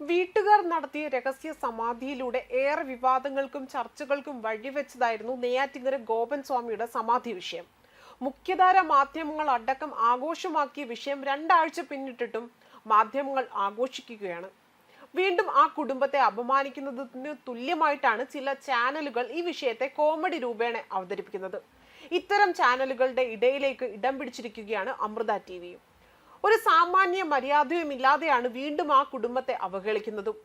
വീട്ടുകാർ നടത്തിയ രഹസ്യ സമാധിയിലൂടെ ഏറെ വിവാദങ്ങൾക്കും ചർച്ചകൾക്കും വഴിവെച്ചതായിരുന്നു നെയ്യാറ്റിൻകര ഗോപൻ സ്വാമിയുടെ സമാധി വിഷയം. മുഖ്യധാര മാധ്യമങ്ങൾ അടക്കം ആഘോഷമാക്കിയ വിഷയം 2 ആഴ്ച പിന്നിട്ടിട്ടും മാധ്യമങ്ങൾ ആഘോഷിക്കുകയാണ്. വീണ്ടും ആ കുടുംബത്തെ അപമാനിക്കുന്നതിന് തുല്യമായിട്ടാണ് ചില ചാനലുകൾ ഈ വിഷയത്തെ കോമഡി രൂപേണ അവതരിപ്പിക്കുന്നത്. ഇത്തരം ചാനലുകളുടെ ഇടയിലേക്ക് ഇടം പിടിച്ചിരിക്കുകയാണ് അമൃത ടിവിയും. ഒരു സാമാന്യ മര്യാദയുമില്ലാതെയാണ് വീണ്ടും ആ കുടുംബത്തെ അവഹേളിക്കുന്നതും.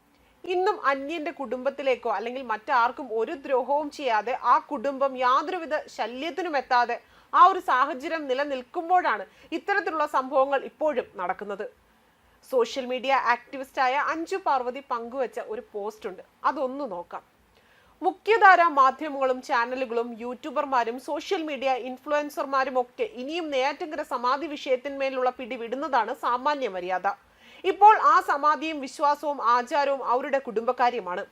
ഇന്നും അന്യന്റെ കുടുംബത്തിലേക്കോ അല്ലെങ്കിൽ മറ്റാർക്കും ഒരു ദ്രോഹവും ചെയ്യാതെ ആ കുടുംബം യാതൊരുവിധ ശല്യത്തിനും എത്താതെ ആ ഒരു സാഹചര്യം നിലനിൽക്കുമ്പോഴാണ് ഇത്തരത്തിലുള്ള സംഭവങ്ങൾ ഇപ്പോഴും നടക്കുന്നത്. സോഷ്യൽ മീഡിയ ആക്ടിവിസ്റ്റായ അഞ്ജു പാർവതി പങ്കുവച്ച ഒരു പോസ്റ്റ് ഉണ്ട്, അതൊന്നു നോക്കാം. മുഖ്യധാര മാധ്യമങ്ങളും ചാനലുകളും യൂട്യൂബർമാരും സോഷ്യൽ മീഡിയ ഇൻഫ്ലുവൻസർമാരും ഒക്കെ ഇനിയും നെയ്യാറ്റിൻകര സമാധി വിഷയത്തിന്മേലുള്ള പിടി വിടുന്നതാണ് സാമാന്യ മര്യാദ. ഇപ്പോൾ ആ സമാധിയും വിശ്വാസവും ആചാരവും അവരുടെ കുടുംബക്കാര്യമാണ്.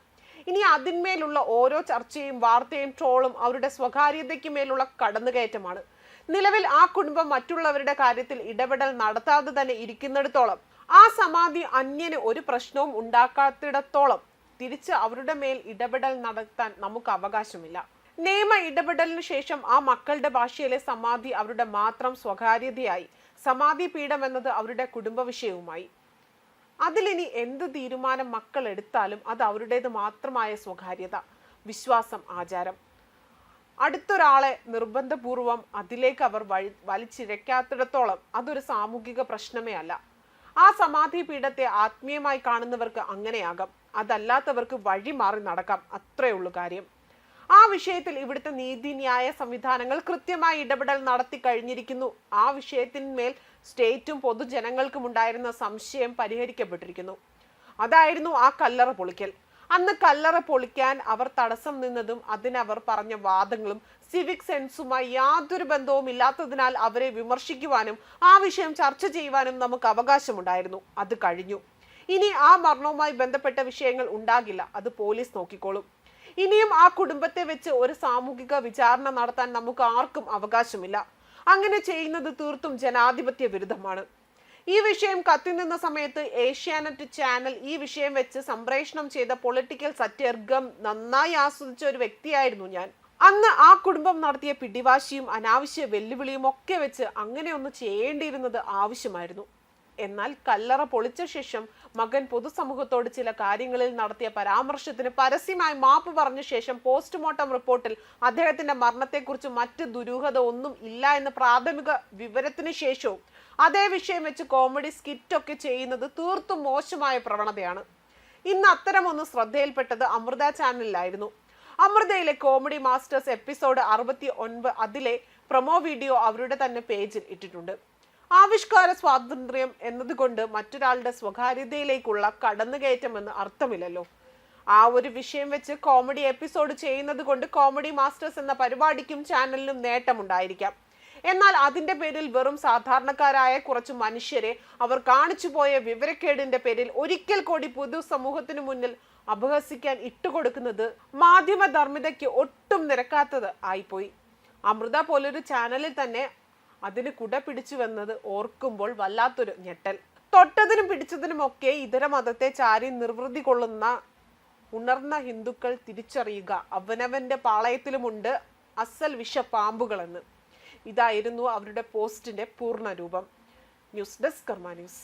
ഇനി അതിന്മേലുള്ള ഓരോ ചർച്ചയും വാർത്തയും ട്രോളും അവരുടെ സ്വകാര്യതയ്ക്ക് മേലുള്ള കടന്നുകയറ്റമാണ്. നിലവിൽ ആ കുടുംബം മറ്റുള്ളവരുടെ കാര്യത്തിൽ ഇടപെടൽ നടത്താതെ തന്നെ ഇരിക്കുന്നിടത്തോളം, ആ സമാധി അന്യന് ഒരു പ്രശ്നവും ഉണ്ടാക്കാത്തിടത്തോളം തിരിച്ച് അവരുടെ മേൽ ഇടപെടൽ നടത്താൻ നമുക്ക് അവകാശമില്ല. നിയമ ഇടപെടലിന് ശേഷം ആ മക്കളുടെ ഭാഷയിലെ സമാധി അവരുടെ മാത്രം സ്വകാര്യതയായി. സമാധി പീഠം എന്നത് അവരുടെ കുടുംബ വിഷയവുമായി. അതിലിനി എന്ത് തീരുമാനം മക്കൾ എടുത്താലും അത് അവരുടേത് മാത്രമായ സ്വകാര്യത, വിശ്വാസം, ആചാരം. അടുത്തൊരാളെ നിർബന്ധപൂർവം അതിലേക്ക് അവർ വലിച്ചിഴക്കാത്തിടത്തോളം അതൊരു സാമൂഹിക പ്രശ്നമേ അല്ല. ആ സമാധി പീഠത്തെ ആത്മീയമായി കാണുന്നവർക്ക് അങ്ങനെയാകാം, അതല്ലാത്തവർക്ക് വഴി മാറി നടക്കാം. അത്രയുള്ളൂ കാര്യം. ആ വിഷയത്തിൽ ഇവിടുത്തെ നീതിന്യായ സംവിധാനങ്ങൾ കൃത്യമായി ഇടപെടൽ നടത്തി കഴിഞ്ഞിരിക്കുന്നു. ആ വിഷയത്തിന്മേൽ സ്റ്റേറ്റും പൊതുജനങ്ങൾക്കും ഉണ്ടായിരുന്ന സംശയം പരിഹരിക്കപ്പെട്ടിരിക്കുന്നു. അതായിരുന്നു ആ കല്ലറ പൊളിക്കൽ. അന്ന് കല്ലറ പൊളിക്കാൻ അവർ തടസ്സം നിന്നതും അതിനവർ പറഞ്ഞ വാദങ്ങളും സിവിക് സെൻസുമായി യാതൊരു ബന്ധവും ഇല്ലാത്തതിനാൽ അവരെ വിമർശിക്കുവാനും ആ വിഷയം ചർച്ച ചെയ്യുവാനും നമുക്ക് അവകാശമുണ്ടായിരുന്നു. അത് കഴിഞ്ഞു. ഇനി ആ മരണവുമായി ബന്ധപ്പെട്ട വിഷയങ്ങൾ ഉണ്ടാകില്ല, അത് പോലീസ് നോക്കിക്കോളും. ഇനിയും ആ കുടുംബത്തെ വെച്ച് ഒരു സാമൂഹിക വിചാരണ നടത്താൻ നമുക്ക് ആർക്കും അവകാശമില്ല. അങ്ങനെ ചെയ്യുന്നത് തീർത്തും ജനാധിപത്യ വിരുദ്ധമാണ്. ഈ വിഷയം കത്തിനിന്ന സമയത്ത് ഏഷ്യാനെറ്റ് ചാനൽ ഈ വിഷയം വെച്ച് സംപ്രേഷണം ചെയ്ത പൊളിറ്റിക്കൽ സത്യർഗം നന്നായി ആസ്വദിച്ച ഒരു വ്യക്തിയായിരുന്നു ഞാൻ. അന്ന് ആ കുടുംബം നടത്തിയ പിടിവാശിയും അനാവശ്യ വെല്ലുവിളിയും ഒക്കെ വെച്ച് അങ്ങനെ ഒന്ന് ചെയ്യേണ്ടിയിരുന്നത് ആവശ്യമായിരുന്നു. എന്നാൽ കല്ലറ പൊളിച്ച ശേഷം മകൻ പൊതുസമൂഹത്തോട് ചില കാര്യങ്ങളിൽ നടത്തിയ പരാമർശത്തിന് പരസ്യമായി മാപ്പ് പറഞ്ഞ ശേഷം പോസ്റ്റ്മോർട്ടം റിപ്പോർട്ടിൽ അദ്ദേഹത്തിന്റെ മരണത്തെക്കുറിച്ച് മറ്റ് ദുരൂഹത ഒന്നും ഇല്ല എന്ന പ്രാഥമിക വിവരത്തിന് ശേഷവും അതേ വിഷയം വെച്ച് കോമഡി സ്കിറ്റൊക്കെ ചെയ്യുന്നത് തീർത്തും മോശമായ പ്രവണതയാണ്. ഇന്ന് അത്തരമൊന്ന് ശ്രദ്ധയിൽപ്പെട്ടത് അമൃത ചാനലിലായിരുന്നു. അമൃതയിലെ കോമഡി മാസ്റ്റേഴ്സ് എപ്പിസോഡ് 69 അതിലെ പ്രൊമോ വീഡിയോ അവരുടെ തന്നെ പേജിൽ ഇട്ടിട്ടുണ്ട്. ആവിഷ്കാര സ്വാതന്ത്ര്യം എന്നതുകൊണ്ട് മറ്റൊരാളുടെ സ്വകാര്യതയിലേക്കുള്ള കടന്നുകയറ്റമെന്ന് അർത്ഥമില്ലല്ലോ. ആ ഒരു വിഷയം വെച്ച് കോമഡി എപ്പിസോഡ് ചെയ്യുന്നത് കൊണ്ട് കോമഡി മാസ്റ്റേഴ്സ് എന്ന പരിപാടിക്കും ചാനലിനും നേട്ടമുണ്ടായിരിക്കാം. എന്നാൽ അതിന്റെ പേരിൽ വെറും സാധാരണക്കാരായ കുറച്ച് മനുഷ്യരെ അവർ കാണിച്ചു പോയ വിവരക്കേടിന്റെ പേരിൽ ഒരിക്കൽ കൂടി പൊതുസമൂഹത്തിനു മുന്നിൽ അപഹസിക്കാൻ ഇട്ടുകൊടുക്കുന്നത് മാധ്യമധർമ്മിതയ്ക്ക് ഒട്ടും നിരക്കാത്തത് ആയിപ്പോയി. അമൃത പോലൊരു ചാനലിൽ തന്നെ അതിന് കുട പിടിച്ചുവെന്നത് ഓർക്കുമ്പോൾ വല്ലാത്തൊരു ഞെട്ടൽ. തൊട്ടതിനും പിടിച്ചതിനുമൊക്കെ ഇതര മതത്തെ ചാരി നിർവൃതി കൊള്ളുന്ന ഉണർന്ന ഹിന്ദുക്കൾ തിരിച്ചറിയുക, അവനവന്റെ പാളയത്തിലുമുണ്ട് അസൽ വിഷപ്പാമ്പുകളെന്ന്. ഇതായിരുന്നു അവരുടെ പോസ്റ്റിന്റെ പൂർണ്ണ രൂപം. ന്യൂസ് ഡെസ്ക് കർമ്മ ന്യൂസ്.